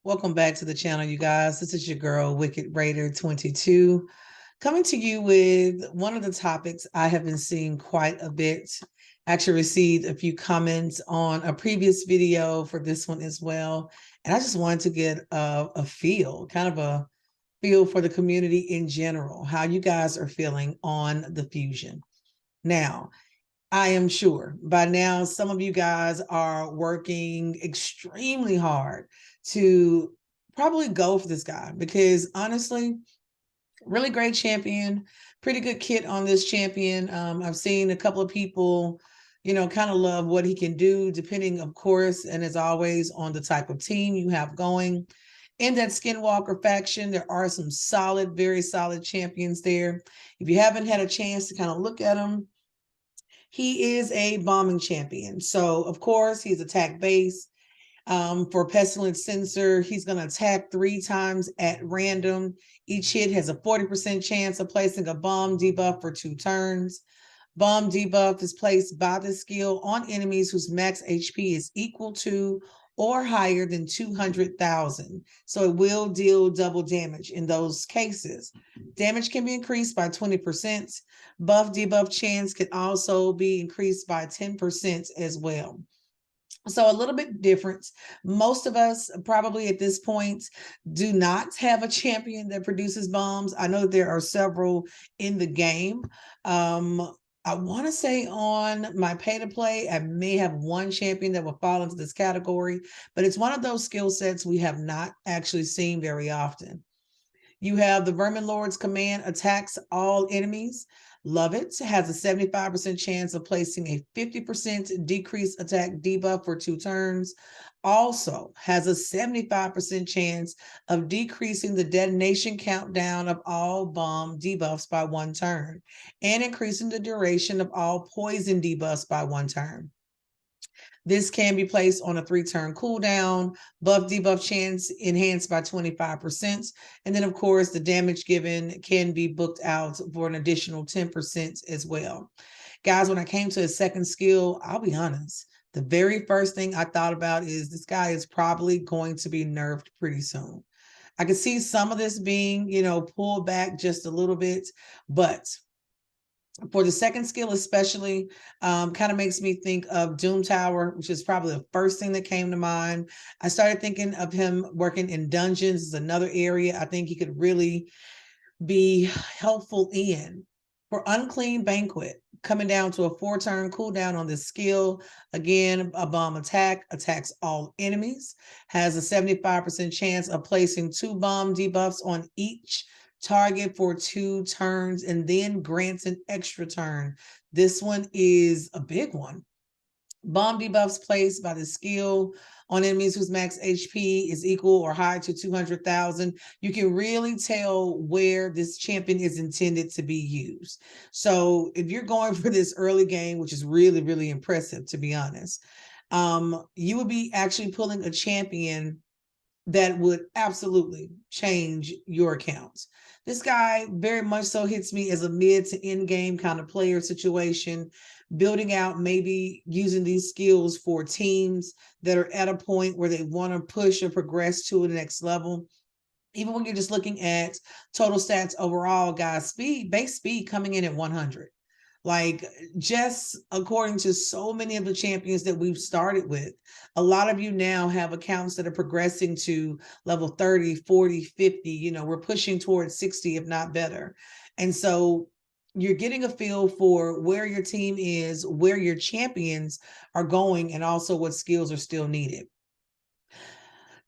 Welcome back to the channel, you guys. This is your girl, Wicked Raider 22, coming to you with one of the topics I have been seeing quite a bit. Actually received a few comments on a previous video for this one as well. And I just wanted to get a feel, kind of a feel for the community in general, how you guys are feeling on the fusion. Now, I am sure by now some of you guys are working extremely hard to probably go for this guy because honestly, really great champion, pretty good kit on this champion. I've seen a couple of people, kind of love what he can do, depending, of course, and as always, on the type of team you have going. In that Skinwalker faction, there are some solid, very solid champions there. If you haven't had a chance to kind of look at them, he is a bombing champion. So, of course, he's attack base. For Pestilent Sensor, he's going to attack 3 times at random. Each hit has a 40% chance of placing a bomb debuff for 2 turns. Bomb debuff is placed by the skill on enemies whose max HP is equal to or higher than 200,000. So it will deal double damage in those cases. Damage can be increased by 20%. Buff debuff chance can also be increased by 10% as well. So a little bit different. Most of us probably at this point do not have a champion that produces bombs. I know there are several in the game. I want to say on my pay to play, I may have one champion that will fall into this category, but it's one of those skill sets we have not actually seen very often. You have the Vermin Lord's command attacks all enemies. Love it. Has a 75% chance of placing a 50% decreased attack debuff for 2 turns. Also has a 75% chance of decreasing the detonation countdown of all bomb debuffs by 1 turn and increasing the duration of all poison debuffs by 1 turn. This can be placed on a 3-turn cooldown, buff debuff chance enhanced by 25%. And then, of course, the damage given can be booked out for an additional 10% as well. Guys, when I came to his second skill, I'll be honest, the very first thing I thought about is this guy is probably going to be nerfed pretty soon. I could see some of this being, pulled back just a little bit, but for the second skill especially, kind of makes me think of Doom Tower, which is probably the first thing that came to mind. I started thinking of him working in dungeons is another area I think he could really be helpful in. For Unclean Banquet, coming down to a 4-turn cooldown on this skill. Again, a bomb attack attacks all enemies, has a 75% chance of placing 2 bomb debuffs on each target for 2 turns, and then grants an extra turn. This one is a big one. Bomb debuffs placed by the skill on enemies whose max HP is equal or higher to 200,000. You can really tell where this champion is intended to be used. So if you're going for this early game, which is really, really impressive, to be honest, you would be actually pulling a champion that would absolutely change your accounts. This guy very much so hits me as a mid to end game kind of player situation, building out, maybe using these skills for teams that are at a point where they want to push or progress to the next level. Even when you're just looking at total stats overall, guys, base speed coming in at 100. Like, just according to so many of the champions that we've started with, a lot of you now have accounts that are progressing to level 30, 40, 50. We're pushing towards 60, if not better. And so you're getting a feel for where your team is, where your champions are going, and also what skills are still needed.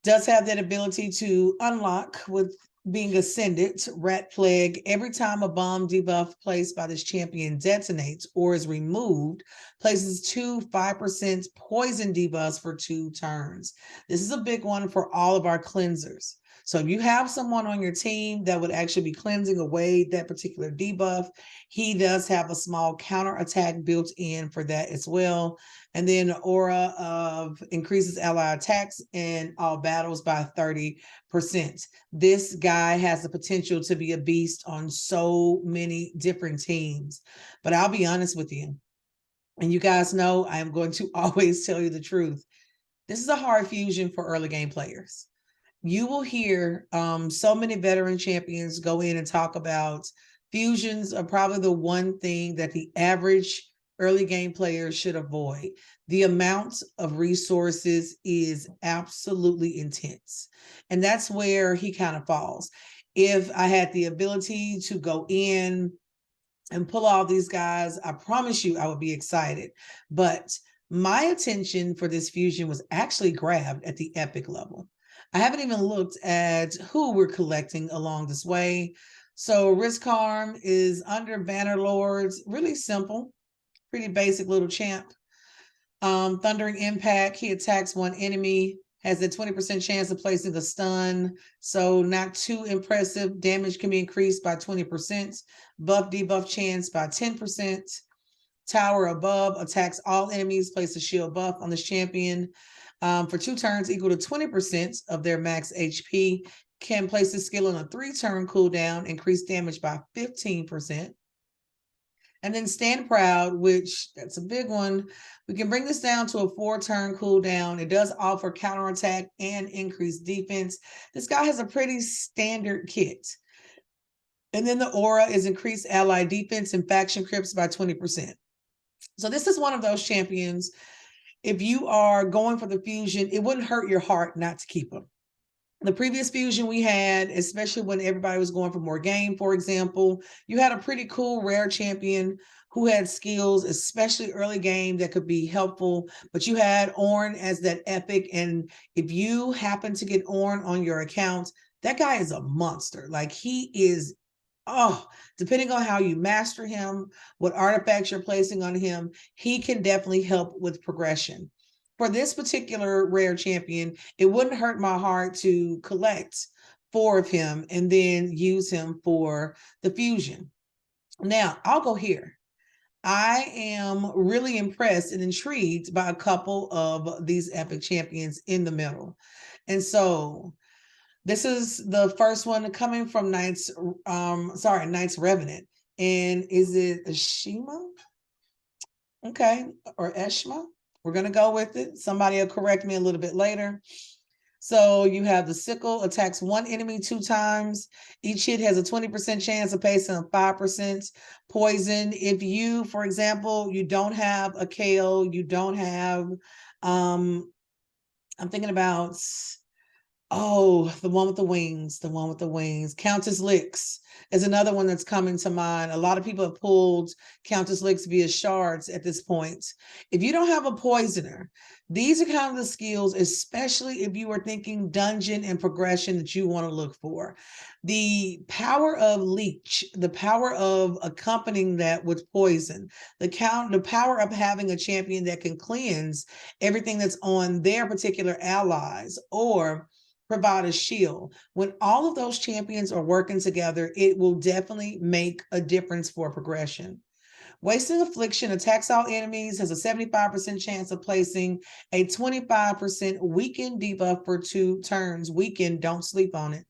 Does have that ability to unlock with being ascended, Rat Plague. Every time a bomb debuff placed by this champion detonates or is removed, places 2 5% poison debuffs for 2 turns. This is a big one for all of our cleansers. So if you have someone on your team that would actually be cleansing away that particular debuff, he does have a small counter attack built in for that as well. And then aura of increases ally attacks in all battles by 30%. This guy has the potential to be a beast on so many different teams. But I'll be honest with you, and you guys know I am going to always tell you the truth. This is a hard fusion for early game players. you will hear so many veteran champions go in and talk about fusions are probably the one thing that the average early game player should avoid. The amount of resources is absolutely intense. And that's where he kind of falls. If I had the ability to go in and pull all these guys, I promise you I would be excited. But my attention for this fusion was actually grabbed at the epic level. I haven't even looked at who we're collecting along this way. So Riskharm is under Banner Lords, really simple, pretty basic little champ. Thundering Impact, he attacks one enemy, has a 20% chance of placing a stun, so not too impressive. Damage can be increased by 20%, buff debuff chance by 10%. Tower above attacks all enemies, place a shield buff on this champion for 2 turns equal to 20% of their max HP. Can place the skill on a 3-turn cooldown, increase damage by 15%. And then Stand Proud, which that's a big one. We can bring this down to a 4-turn cooldown. It does offer counterattack and increased defense. This guy has a pretty standard kit. And then the aura is increased ally defense and faction crypts by 20%. So this is one of those champions. If you are going for the fusion, it wouldn't hurt your heart not to keep him. The previous fusion we had, especially when everybody was going for more game, for example, you had a pretty cool rare champion who had skills, especially early game, that could be helpful. But you had Ornn as that epic. And if you happen to get Ornn on your account, that guy is a monster. Like he is, oh, depending on how you master him, what artifacts you're placing on him, he can definitely help with progression. For this particular rare champion, it wouldn't hurt my heart to collect 4 of him and then use him for the fusion. Now, I'll go here. I am really impressed and intrigued by a couple of these epic champions in the middle. And so this is the first one coming from Knights Revenant. And is it Ashima? Okay, or Eshma? We're going to go with it. Somebody will correct me a little bit later. So you have the sickle, attacks one enemy 2 times. Each hit has a 20% chance of placing a 5% poison. If you, for example, you don't have a KO, you don't have, I'm thinking about, oh, the one with the wings, Countess Lix is another one that's coming to mind. A lot of people have pulled Countess Lix via shards at this point. If you don't have a poisoner, these are kind of the skills, especially if you are thinking dungeon and progression, that you want to look for. The power of leech, the power of accompanying that with poison, the power of having a champion that can cleanse everything that's on their particular allies or provide a shield. When all of those champions are working together, it will definitely make a difference for progression. Wasting Affliction attacks all enemies, has a 75% chance of placing a 25% weakened debuff for 2 turns. Weakened, don't sleep on it.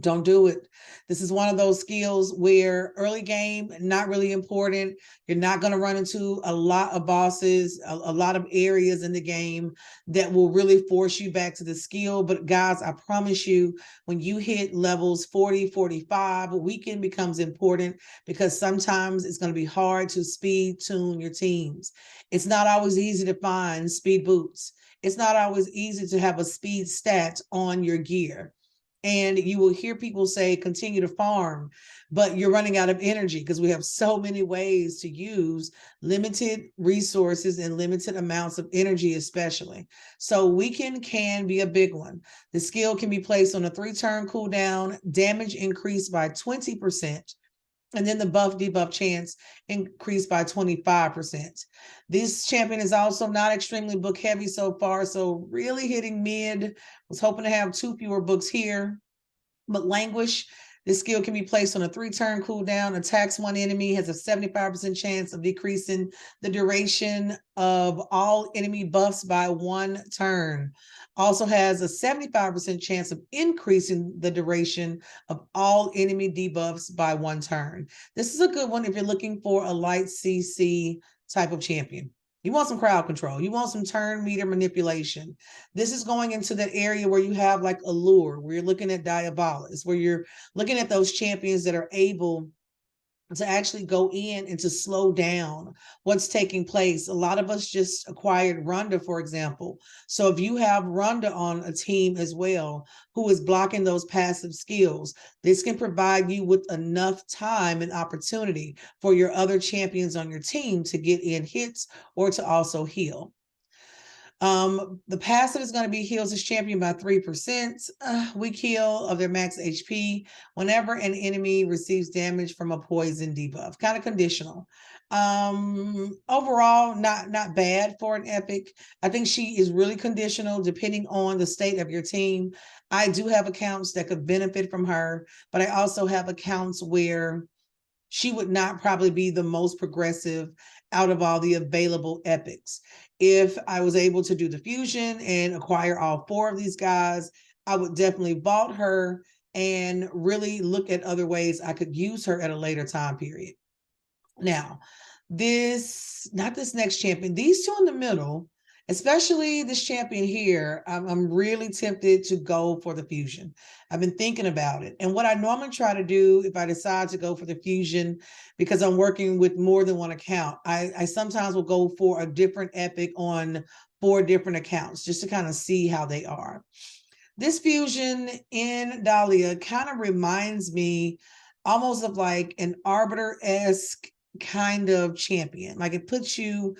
Don't do it. This is one of those skills where early game, not really important. You're not going to run into a lot of bosses, a lot of areas in the game that will really force you back to the skill. But guys, I promise you, when you hit levels 40, 45, weekend becomes important because sometimes it's going to be hard to speed tune your teams. It's not always easy to find speed boots. It's not always easy to have a speed stat on your gear. And you will hear people say, continue to farm, but you're running out of energy because we have so many ways to use limited resources and limited amounts of energy, especially. So weaken can be a big one. The skill can be placed on a 3-turn cooldown, damage increased by 20%. And then the buff debuff chance increased by 25%. This champion is also not extremely book heavy so far. So really hitting mid. Was hoping to have 2 fewer books here. But Languish, this skill can be placed on a 3-turn cooldown, attacks one enemy, has a 75% chance of decreasing the duration of all enemy buffs by 1 turn. Also has a 75% chance of increasing the duration of all enemy debuffs by 1 turn. This is a good one if you're looking for a light CC type of champion. You want some crowd control. You want some turn meter manipulation. This is going into that area where you have like Allure, where you're looking at Diabolus, where you're looking at those champions that are able to actually go in and to slow down what's taking place. A lot of us just acquired Ronda, for example. So if you have Ronda on a team as well, who is blocking those passive skills, this can provide you with enough time and opportunity for your other champions on your team to get in hits or to also heal. The passive is going to be heals his champion by 3%. Weak heal of their max HP whenever an enemy receives damage from a poison debuff. Kind of conditional. Overall, not bad for an epic. I think she is really conditional depending on the state of your team. I do have accounts that could benefit from her, but I also have accounts where she would not probably be the most progressive out of all the available epics. If I was able to do the fusion and acquire all 4 of these guys, I would definitely vault her and really look at other ways I could use her at a later time period. Now, not this next champion, these two in the middle, especially this champion here, I'm really tempted to go for the fusion. I've been thinking about it. And what I normally try to do if I decide to go for the fusion, because I'm working with more than one account, I sometimes will go for a different epic on 4 different accounts just to kind of see how they are. This fusion in Dahlia kind of reminds me almost of like an Arbiter-esque kind of champion. Like it puts you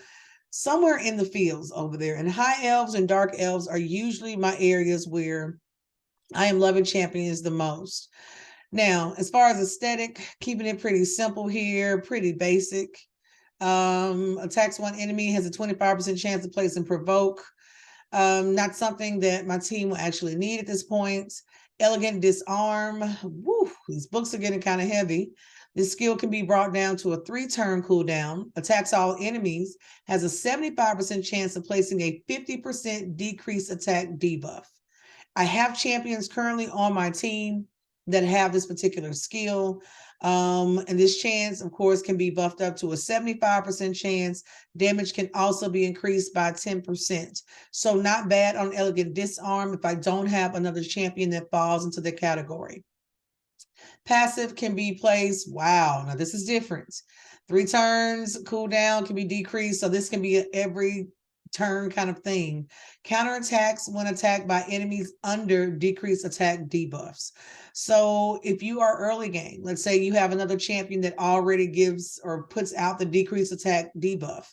somewhere in the fields over there. And high elves and dark elves are usually my areas where I am loving champions the most. Now, as far as aesthetic, keeping it pretty simple here, pretty basic. Attacks one enemy, has a 25% chance of placing provoke. Not something that my team will actually need at this point. Elegant disarm. Woo, these books are getting kind of heavy. This skill can be brought down to a 3-turn cooldown. Attacks all enemies. Has a 75% chance of placing a 50% decreased attack debuff. I have champions currently on my team that have this particular skill. And this chance, of course, can be buffed up to a 75% chance. Damage can also be increased by 10%. So not bad on Elegant Disarm if I don't have another champion that falls into the category. Passive can be placed. Wow, now this is different. 3 turns, cooldown can be decreased. So this can be an every turn kind of thing. Counterattacks when attacked by enemies under decreased attack debuffs. So if you are early game, let's say you have another champion that already gives or puts out the decreased attack debuff,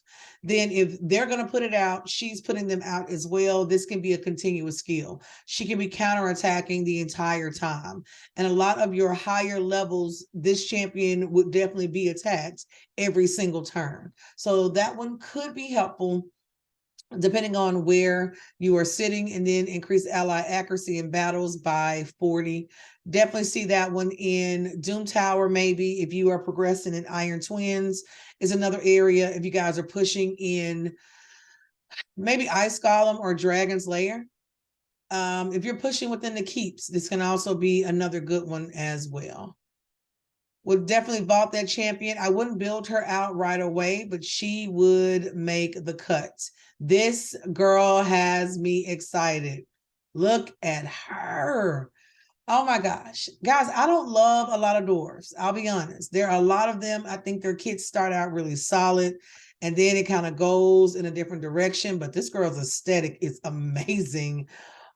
then if they're going to put it out, she's putting them out as well. This can be a continuous skill. She can be counterattacking the entire time. And a lot of your higher levels, this champion would definitely be attacked every single turn. So that one could be helpful depending on where you are sitting, and then increase ally accuracy in battles by 40. Definitely see that one in Doom Tower, maybe if you are progressing in Iron Twins is another area. If you guys are pushing in maybe Ice Golem or Dragon's Lair. If you're pushing within the keeps, this can also be another good one as well. Would definitely vault that champion. I wouldn't build her out right away, but she would make the cut. This girl has me excited. Look at her. Oh my gosh. Guys, I don't love a lot of dwarves. I'll be honest. There are a lot of them. I think their kits start out really solid and then it kind of goes in a different direction. But this girl's aesthetic is amazing.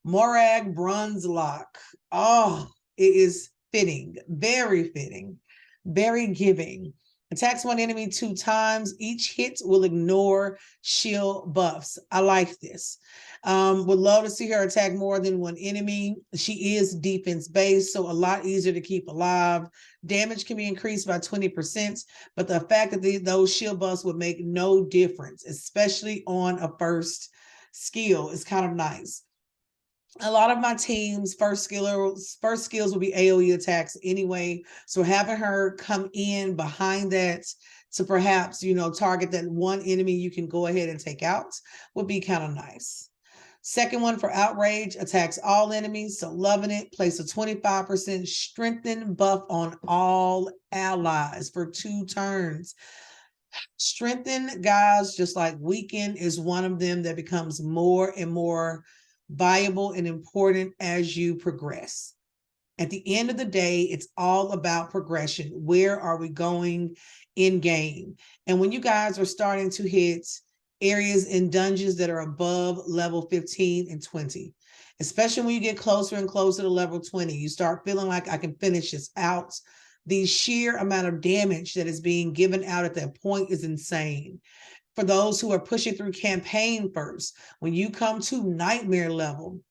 Morag Brunzlock. Oh, it is fitting. Very fitting. Very giving. Attacks one enemy 2 times. Each hit will ignore shield buffs. I like this. Would love to see her attack more than one enemy. She is defense based, so a lot easier to keep alive. Damage can be increased by 20%, but the fact that those shield buffs would make no difference, especially on a first skill, is kind of nice. A lot of my team's first skills will be AoE attacks anyway. So having her come in behind that to perhaps, target that one enemy you can go ahead and take out would be kind of nice. Second one for Outrage, attacks all enemies. So loving it. Place a 25% strengthened buff on all allies for 2 turns. Strengthen, guys, just like weaken, is one of them that becomes more and more viable and important as you progress. At the end of the day, it's all about progression. Where are we going in game? And when you guys are starting to hit areas in dungeons that are above level 15 and 20, especially when you get closer and closer to level 20, you start feeling like I can finish this out. The sheer amount of damage that is being given out at that point is insane. For those who are pushing through campaign first, when you come to nightmare level,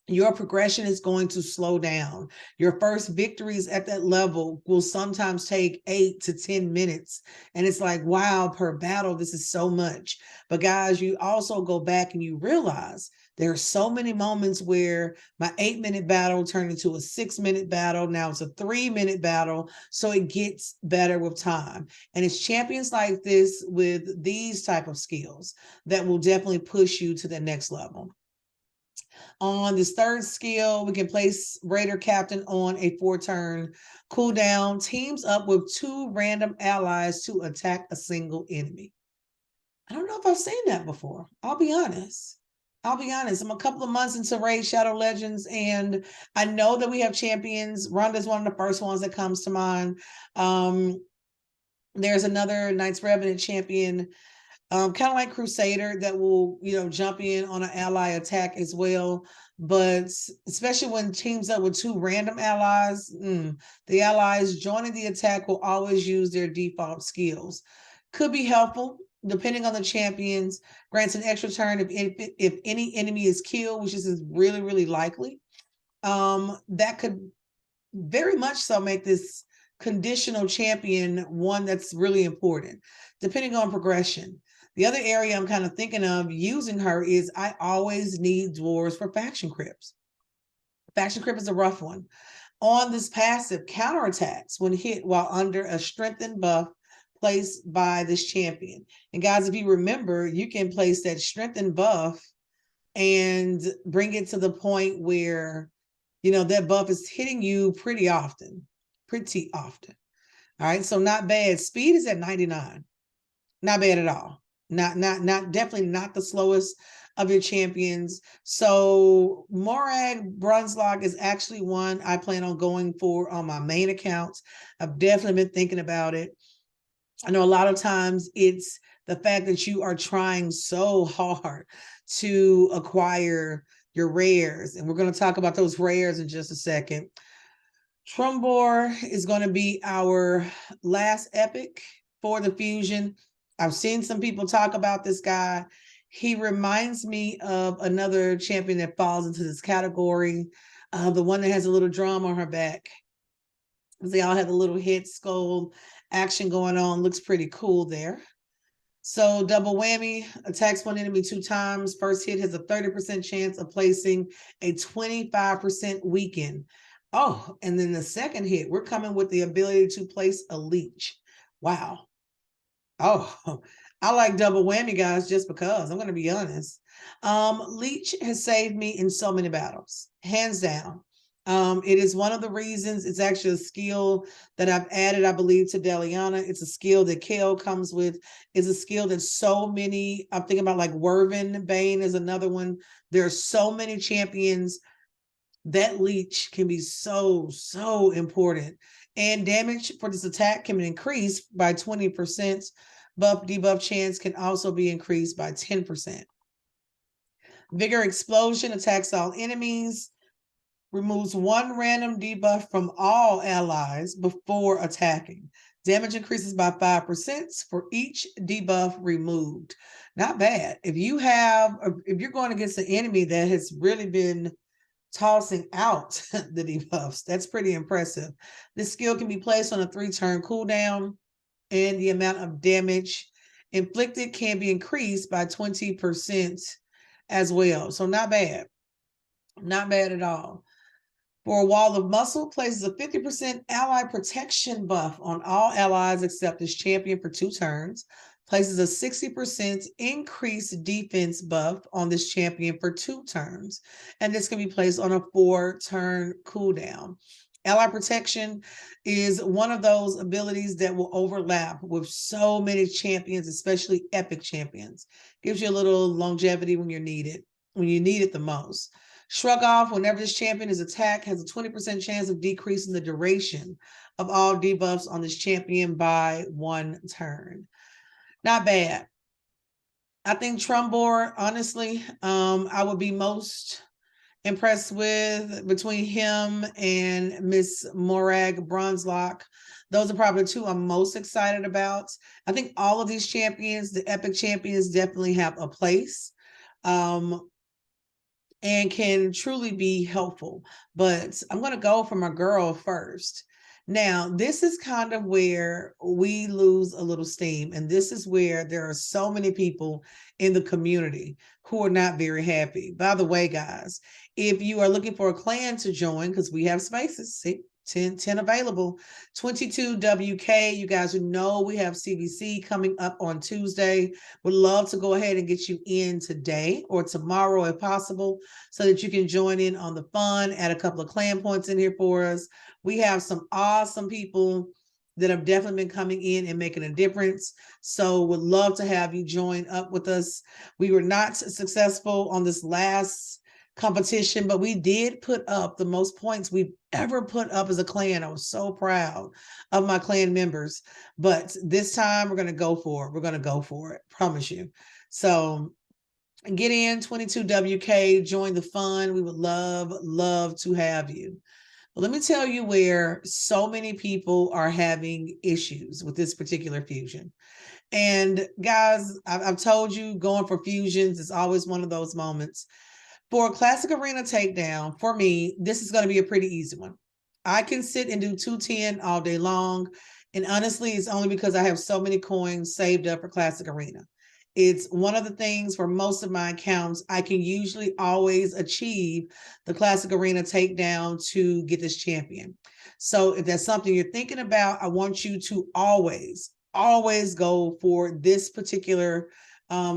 your progression is going to slow down. Your first victories at that level will sometimes take 8 to 10 minutes. And it's like, wow, per battle, this is so much. But guys, you also go back and you realize there are so many moments where my 8-minute battle turned into a 6-minute battle. Now it's a 3-minute battle. So it gets better with time. And it's champions like this with these type of skills that will definitely push you to the next level. On this third skill, we can place Raider Captain on a 4-turn cooldown, teams up with 2 random allies to attack a single enemy. I don't know if I've seen that before. I'll be honest. I'm a couple of months into Raid Shadow Legends, and I know that we have champions. Ronda's one of the first ones that comes to mind. There's another Knights Revenant champion, kind of like Crusader, that will, jump in on an ally attack as well. But especially when teams up with 2 random allies, the allies joining the attack will always use their default skills. Could be helpful depending on the champions. Grants an extra turn if any enemy is killed, which is really, really likely. That could very much so make this conditional champion one that's really important, depending on progression. The other area I'm kind of thinking of using her is I always need dwarves for faction crypts. Faction crypt is a rough one. On this passive, counterattacks when hit while under a strengthened buff placed by this champion. And guys, if you remember, you can place that strengthened buff and bring it to the point where, that buff is hitting you pretty often. All right, so not bad. Speed is at 99. Not bad at all. Not definitely not the slowest of your champions. So Morag Brunslok is actually one I plan on going for on my main accounts. I've definitely been thinking about it. I know a lot of times it's the fact that you are trying so hard to acquire your rares, and we're going to talk about those rares in just a second. Trumbor is going to be our last epic for the fusion. I've seen some people talk about this guy. He reminds me of another champion that falls into this category, the one that has a little drum on her back. They all have a little head skull action going on. Looks pretty cool there. So double whammy, attacks one enemy 2 times. First hit has a 30% chance of placing a 25% weaken. Oh, and then the second hit, we're coming with the ability to place a leech. Wow. Oh, I like double whammy, guys, just because. I'm going to be honest. Leech has saved me in so many battles, hands down. It is one of the reasons. It's actually a skill that I've added, I believe, to Deliana. It's a skill that KO comes with. It's a skill that so many, I'm thinking about like Werven Bane is another one. There are so many champions that leech can be so important. And damage for this attack can be increased by 20%. Buff debuff chance can also be increased by 10%. Vigor Explosion attacks all enemies, removes 1 random debuff from all allies before attacking. Damage increases by 5% for each debuff removed. Not bad. If you're going against an enemy that has really been tossing out the debuffs, that's pretty impressive. This skill can be placed on a 3-turn cooldown, and the amount of damage inflicted can be increased by 20% as well. So not bad. Not bad at all. For a Wall of Muscle, places a 50% ally protection buff on all allies except this champion for 2 turns. Places a 60% increased defense buff on this champion for 2 turns. And this can be placed on a 4-turn cooldown. Ally protection is one of those abilities that will overlap with so many champions, especially epic champions. Gives you a little longevity when you need it the most. Shrug off whenever this champion is attacked has a 20% chance of decreasing the duration of all debuffs on this champion by 1 turn. Not bad. I think Trumbor, honestly, I would be most impressed with between him and Miss Morag Bronzelock. Those are probably the two I'm most excited about. I think all of these champions, the epic champions, definitely have a place. And can truly be helpful. But I'm going to go for my girl first. Now, this is kind of where we lose a little steam. And this is where there are so many people in the community who are not very happy. By the way, guys, if you are looking for a clan to join, because we have spaces, see, 10 available, 22WK. You guys who know we have CBC coming up on Tuesday. Would love to go ahead and get you in today or tomorrow if possible, so that you can join in on the fun, add a couple of clan points in here for us. We have some awesome people that have definitely been coming in and making a difference. So would love to have you join up with us. We were not successful on this last competition, but we did put up the most points we've ever put up as a clan. I was so proud of my clan members, but this time we're going to go for it. We're going to go for it. Promise you. So get in 22WK, join the fun. We would love to have you. Well, let me tell you where so many people are having issues with this particular fusion. And guys, I've told you, going for fusions is always one of those moments. For Classic Arena Takedown, for me, this is going to be a pretty easy one. I can sit and do 210 all day long. And honestly, it's only because I have so many coins saved up for Classic Arena. It's one of the things for most of my accounts, I can usually always achieve the Classic Arena Takedown to get this champion. So if that's something you're thinking about, I want you to always go for this particular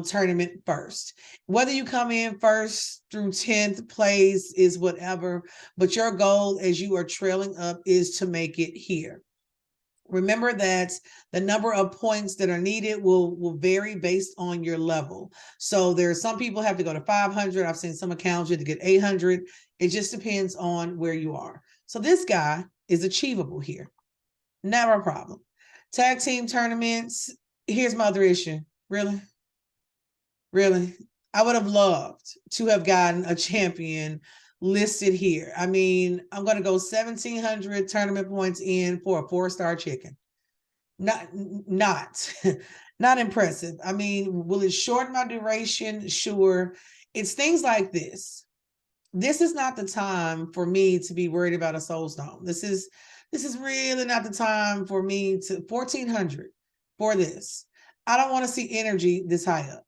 tournament first. Whether you come in first through 10th place is whatever, but your goal as you are trailing up is to make it here. Remember that the number of points that are needed will vary based on your level. So there are some people have to go to 500. I've seen some accounts you have to get 800. It just depends on where you are. So this guy is achievable here. Never a problem. Tag team tournaments. Here's my other issue. Really? I would have loved to have gotten a champion listed here. I mean, I'm going to go 1,700 tournament points in for a 4-star chicken. Not not impressive. I mean, will it shorten my duration? Sure. It's things like this. This is not the time for me to be worried about a soul stone. This is really not the time for me to 1,400 for this. I don't want to see energy this high up.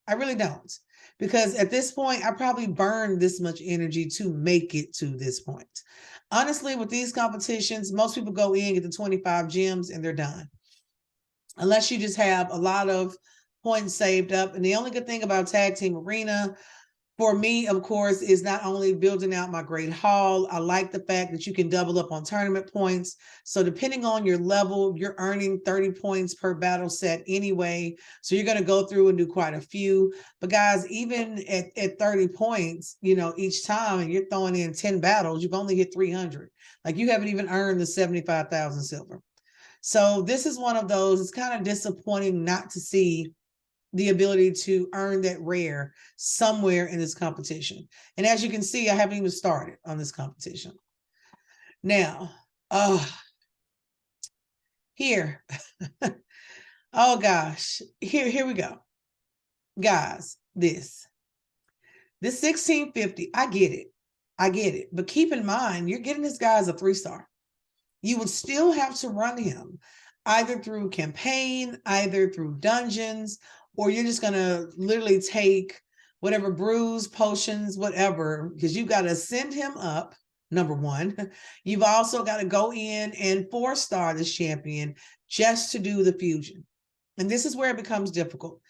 I really don't. Because at this point, I probably burned this much energy to make it to this point. Honestly, with these competitions, most people go in, get the 25 gems, and they're done. Unless you just have a lot of points saved up. And the only good thing about Tag Team Arena, for me, of course, is not only building out my great haul. I like the fact that you can double up on tournament points. So depending on your level, you're earning 30 points per battle set anyway. So you're going to go through and do quite a few. But guys, even at 30 points, you know, each time, and you're throwing in 10 battles, you've only hit 300. Like you haven't even earned the 75,000 silver. So this is one of those, it's kind of disappointing not to see the ability to earn that rare somewhere in this competition. And as you can see, I haven't even started on this competition. Now, here, oh gosh, here we go. Guys, this 1650, I get it. But keep in mind, you're getting this guy as a 3-star. You would still have to run him either through campaign, either through dungeons, or you're just going to literally take whatever brews, potions, whatever, because you've got to send him up, number one. You've also got to go in and 4-star this champion just to do the fusion. And this is where it becomes difficult.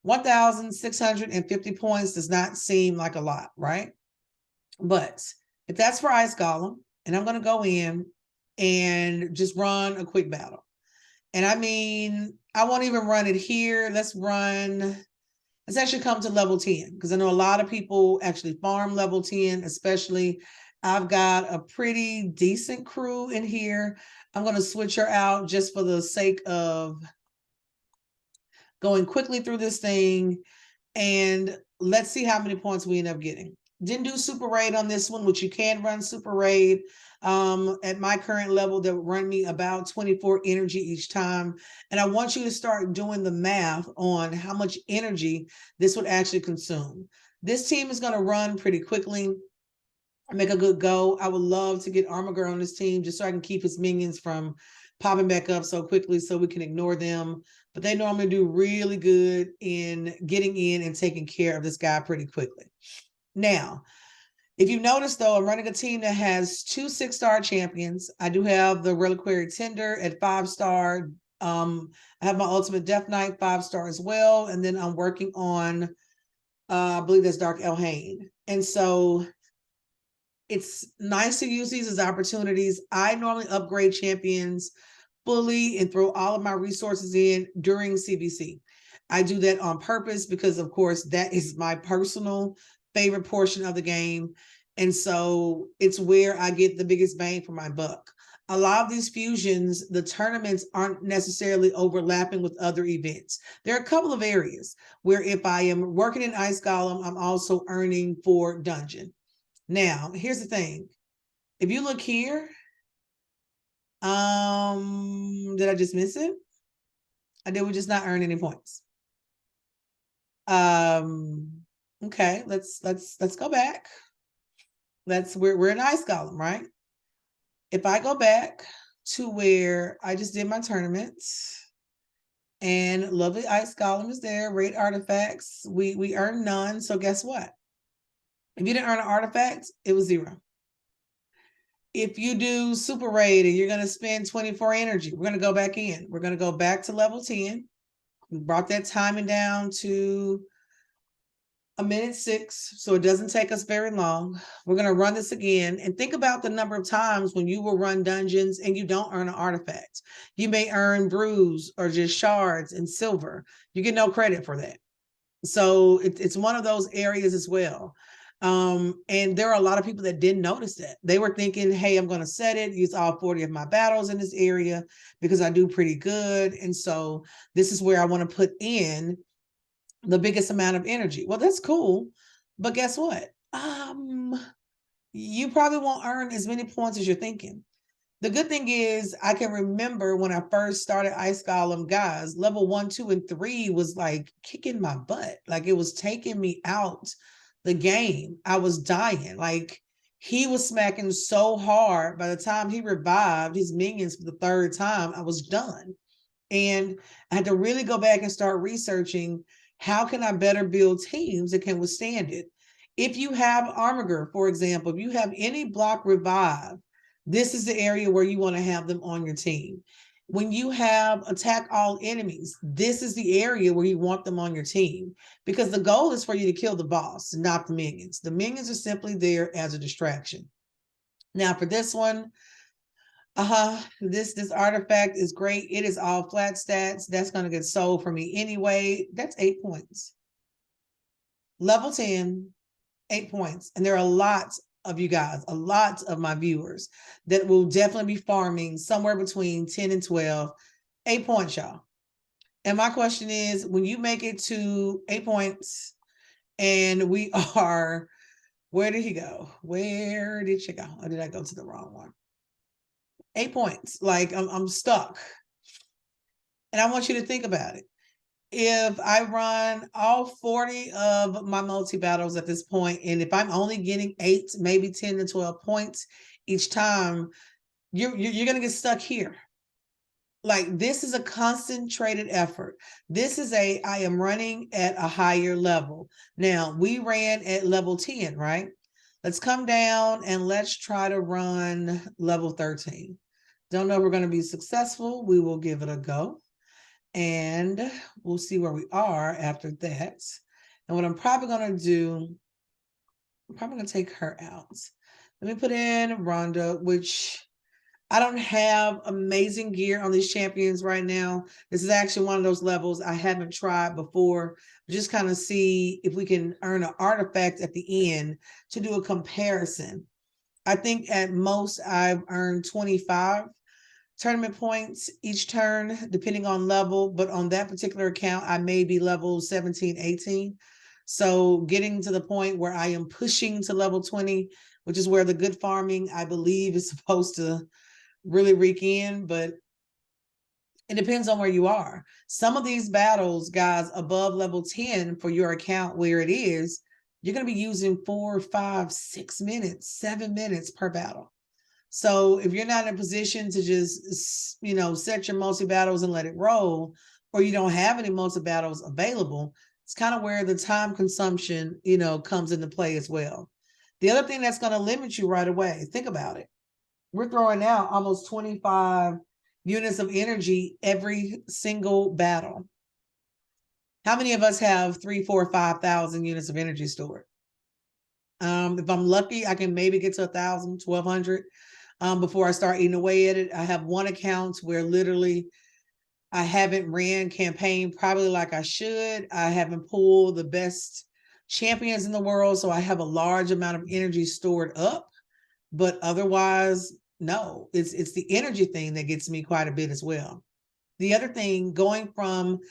1,650 points does not seem like a lot, right? But if that's for Ice Golem, and I'm going to go in and just run a quick battle. And I mean, I won't even run it here. Let's actually come to level 10, because I know a lot of people actually farm level 10, especially I've got a pretty decent crew in here. I'm going to switch her out just for the sake of going quickly through this thing, and let's see how many points we end up getting. Didn't do super raid on this one, which you can run super raid. At my current level, that would run me about 24 energy each time. And I want you to start doing the math on how much energy this would actually consume. This team is going to run pretty quickly, make a good go. I would love to get Armor Girl on this team just so I can keep his minions from popping back up so quickly so we can ignore them. But they normally do really good in getting in and taking care of this guy pretty quickly. Now, if you've noticed, though, I'm running a team that has 2 6-star champions. I do have the Reliquary Tender at 5-star. I have my Ultimate Death Knight 5-star as well. And then I'm working on, I believe that's Dark Elhain. And so it's nice to use these as opportunities. I normally upgrade champions fully and throw all of my resources in during CBC. I do that on purpose because, of course, that is my personal favorite portion of the game. And so it's where I get the biggest bang for my buck. A lot of these fusions, the tournaments aren't necessarily overlapping with other events. There are a couple of areas where if I am working in Ice Golem, I'm also earning for dungeon. Now, here's the thing. If you look here, did I just miss it? I did we just not earn any points? Okay, let's go back. We're in Ice Golem, right? If I go back to where I just did my tournaments, and lovely Ice Golem is there, raid artifacts. We earned none, so guess what? If you didn't earn an artifact, it was 0. If you do super raid and you're going to spend 24 energy, we're going to go back in. We're going to go back to level 10. We brought that timing down to 1:06, so it doesn't take us very long. We're going to run this again and think about the number of times when you will run dungeons and you don't earn an artifact. You may earn brews or just shards and silver. You get no credit for that. So it's one of those areas as well. And there are a lot of people that didn't notice that. They were thinking, hey, I'm going to set it, use all 40 of my battles in this area because I do pretty good. And so this is where I want to put in the biggest amount of energy. Well, that's cool. But guess what? You probably won't earn as many points as you're thinking. The good thing is I can remember when I first started Ice Golem, guys, level 1, 2, and 3 was like kicking my butt. Like it was taking me out the game. I was dying. Like he was smacking so hard. By the time he revived his minions for the 3rd time, I was done. And I had to really go back and start researching how can I better build teams that can withstand it. If you have Armiger, for example, if you have any block revive, this is the area where you want to have them on your team. When you have attack all enemies, this is the area where you want them on your team, because the goal is for you to kill the boss, not the minions. The minions are simply there as a distraction. Now for this one, this artifact is great. It is all flat stats. That's going to get sold for me anyway. That's 8 points. Level 10, 8 points. And there are lots of you guys, a lot of my viewers that will definitely be farming somewhere between 10 and 12. 8 points, y'all. And my question is, when you make it to 8 points and we are, where did he go? Where did she go? Or did I go to the wrong one? 8 points. Like I'm stuck. And I want you to think about it. If I run all 40 of my multi-battles at this point, and if I'm only getting 8, maybe 10 to 12 points each time, you're going to get stuck here. Like this is a concentrated effort. This is I am running at a higher level. Now we ran at level 10, right? Let's come down and let's try to run level 13. Don't know if we're going to be successful. We will give it a go. And we'll see where we are after that. And what I'm probably going to do I'm probably gonna take her out. Let me put in Ronda, which I don't have amazing gear on these champions right now. This is actually one of those levels I haven't tried before. Just kind of see if we can earn an artifact at the end to do a comparison. I think at most I've earned 25 tournament points each turn, depending on level. But on that particular account, I may be level 17, 18. So getting to the point where I am pushing to level 20, which is where the good farming, I believe, is supposed to really reek in, but it depends on where you are. Some of these battles, guys, above level 10 for your account where it is, you're going to be using 4, 5, 6 minutes, 7 minutes per battle. So if you're not in a position to just, set your multi battles and let it roll, or you don't have any multi battles available, it's kind of where the time consumption, comes into play as well. The other thing that's going to limit you right away, think about it. We're throwing out almost 25 units of energy every single battle. How many of us have 3, 4, 5,000 units of energy stored? If I'm lucky, I can maybe get to 1,000, 1,200 before I start eating away at it. I have one account where literally I haven't ran campaign probably like I should. I haven't pulled the best champions in the world, so I have a large amount of energy stored up. But otherwise, no, it's the energy thing that gets me quite a bit as well. The other thing, going from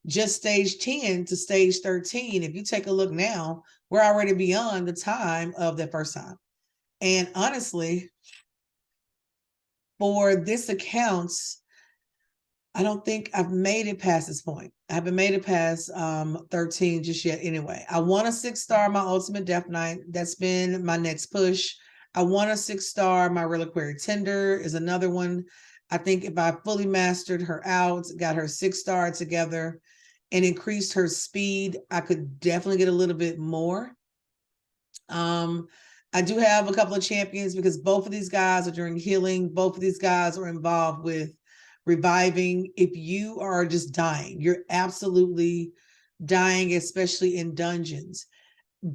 just stage 10 to stage 13, if you take a look now, we're already beyond the time of the first time. And honestly, for this account, I don't think I've made it past this point. I haven't made it past 13 just yet anyway. I want a 6-star my Ultimate Death Knight. That's been my next push. I want a 6-star my Reliquary Tender is another one. I think if I fully mastered her out, got her 6-star together, and increased her speed, I could definitely get a little bit more. I do have a couple of champions because both of these guys are doing healing. Both of these guys are involved with reviving. If you are just dying, you're absolutely dying, especially in dungeons.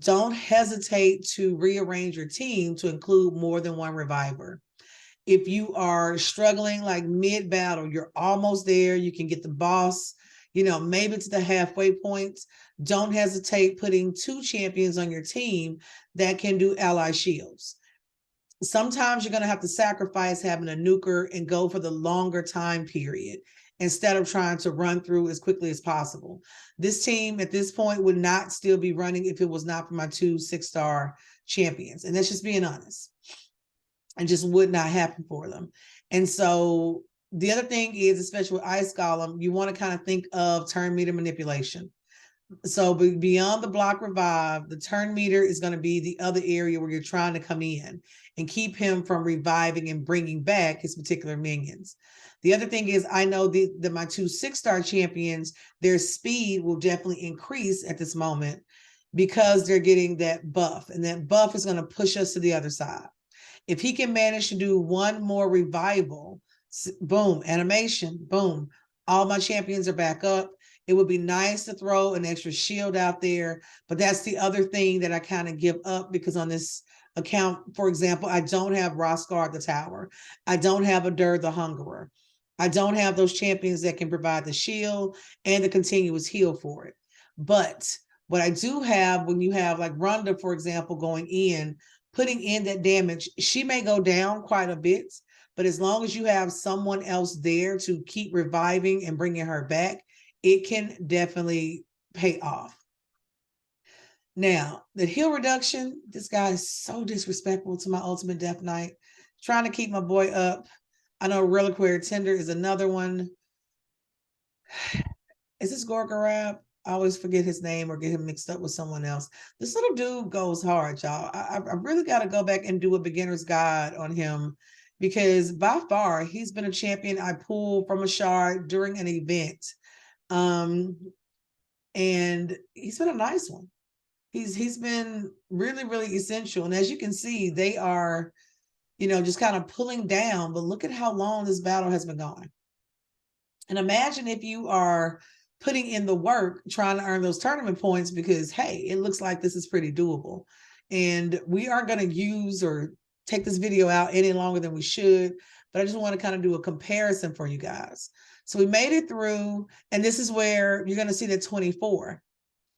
Don't hesitate to rearrange your team to include more than one reviver. If you are struggling like mid battle, you're almost there, you can get the boss, maybe to the halfway point. Don't hesitate putting 2 champions on your team that can do ally shields. Sometimes you're going to have to sacrifice having a nuker and go for the longer time period instead of trying to run through as quickly as possible. This team at this point would not still be running if it was not for my 2 6-star champions. And that's just being honest. And just would not happen for them. And so the other thing is, especially with Ice Golem, you want to kind of think of turn meter manipulation. So beyond the block revive, the turn meter is going to be the other area where you're trying to come in and keep him from reviving and bringing back his particular minions. The other thing is, I know that my 2 6-star champions, their speed will definitely increase at this moment because they're getting that buff, and that buff is going to push us to the other side. If he can manage to do one more revival, boom, animation, boom, all my champions are back up. It would be nice to throw an extra shield out there, but that's the other thing that I kind of give up because on this account, for example, I don't have Roskar the Tower. I don't have Adur the Hungerer. I don't have those champions that can provide the shield and the continuous heal for it. But what I do have, when you have like Ronda, for example, going in, putting in that damage, she may go down quite a bit, but as long as you have someone else there to keep reviving and bringing her back, it can definitely pay off. Now, the heal reduction, this guy is so disrespectful to my Ultimate Death Knight. Trying to keep my boy up. I know Reliquary Tender is another one. Is this Gorgorab? I always forget his name or get him mixed up with someone else. This little dude goes hard, y'all. I really got to go back and do a beginner's guide on him because by far he's been a champion I pulled from a shard during an event. And he's been a nice one. He's been really, really essential. And as you can see, they are, just kind of pulling down, but look at how long this battle has been going. And imagine if you are putting in the work, trying to earn those tournament points because, hey, it looks like this is pretty doable. And we aren't going to use or take this video out any longer than we should, but I just want to kind of do a comparison for you guys. So we made it through, and this is where you're going to see that 24,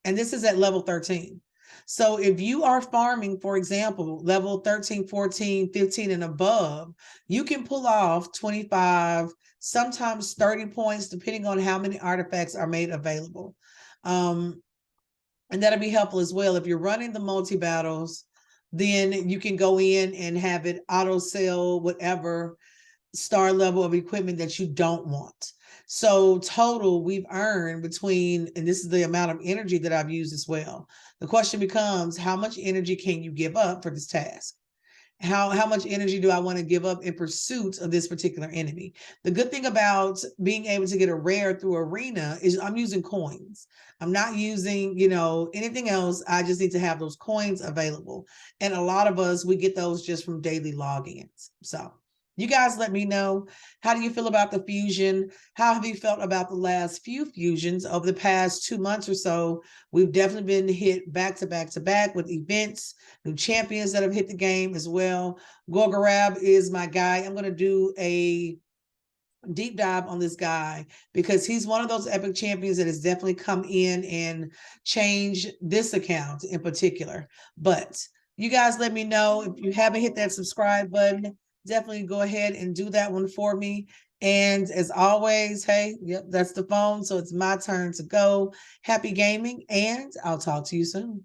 and this is at level 13. So if you are farming, for example, level 13, 14, 15 and above, you can pull off 25, sometimes 30 points, depending on how many artifacts are made available. And that'll be helpful as well. If you're running the multi-battles, then you can go in and have it auto sell whatever star level of equipment that you don't want. So total, we've earned between, and this is the amount of energy that I've used as well. The question becomes, how much energy can you give up for this task? How much energy do I want to give up in pursuit of this particular enemy? The good thing about being able to get a rare through arena is I'm using coins. I'm not using, anything else. I just need to have those coins available. And a lot of us, we get those just from daily logins. So you guys let me know, how do you feel about the fusion? How have you felt about the last few fusions over the past 2 months or so? We've definitely been hit back to back to back with events, new champions that have hit the game as well. Gorgarab is my guy. I'm going to do a deep dive on this guy because he's one of those epic champions that has definitely come in and changed this account in particular. But you guys let me know if you haven't hit that subscribe button. Definitely go ahead and do that one for me. And as always, hey, yep, that's the phone. So it's my turn to go. Happy gaming, and I'll talk to you soon.